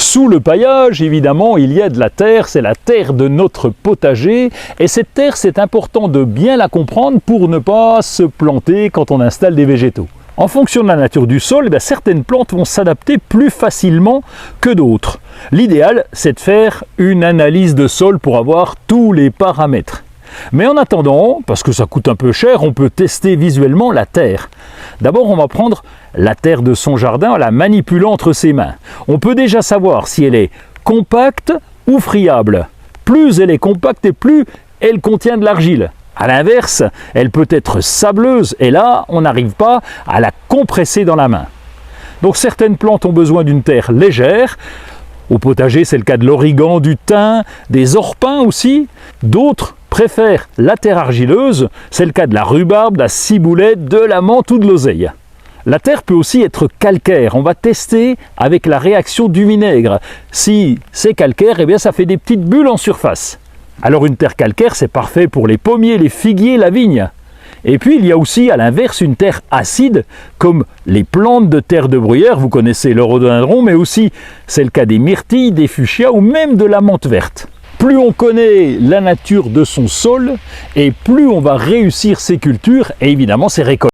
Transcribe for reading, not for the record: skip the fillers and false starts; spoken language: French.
Sous le paillage, évidemment, il y a de la terre, c'est la terre de notre potager. Et cette terre, c'est important de bien la comprendre pour ne pas se planter quand on installe des végétaux. En fonction de la nature du sol, certaines plantes vont s'adapter plus facilement que d'autres. L'idéal, c'est de faire une analyse de sol pour avoir tous les paramètres. Mais en attendant, parce que ça coûte un peu cher, on peut tester visuellement la terre. D'abord, on va prendre la terre de son jardin en la manipulant entre ses mains. On peut déjà savoir si elle est compacte ou friable. Plus elle est compacte et plus elle contient de l'argile. A l'inverse, elle peut être sableuse et là, on n'arrive pas à la compresser dans la main. Donc certaines plantes ont besoin d'une terre légère. Au potager, c'est le cas de l'origan, du thym, des orpins aussi. D'autres préfèrent la terre argileuse, c'est le cas de la rhubarbe, de la ciboulette, de la menthe ou de l'oseille. La terre peut aussi être calcaire. On va tester avec la réaction du vinaigre. Si c'est calcaire, ça fait des petites bulles en surface. Alors une terre calcaire, c'est parfait pour les pommiers, les figuiers, la vigne. Et puis il y a aussi à l'inverse une terre acide, comme les plantes de terre de bruyère, vous connaissez le rhododendron, mais aussi c'est le cas des myrtilles, des fuchsias ou même de la menthe verte. Plus on connaît la nature de son sol, et plus on va réussir ses cultures et évidemment ses récoltes.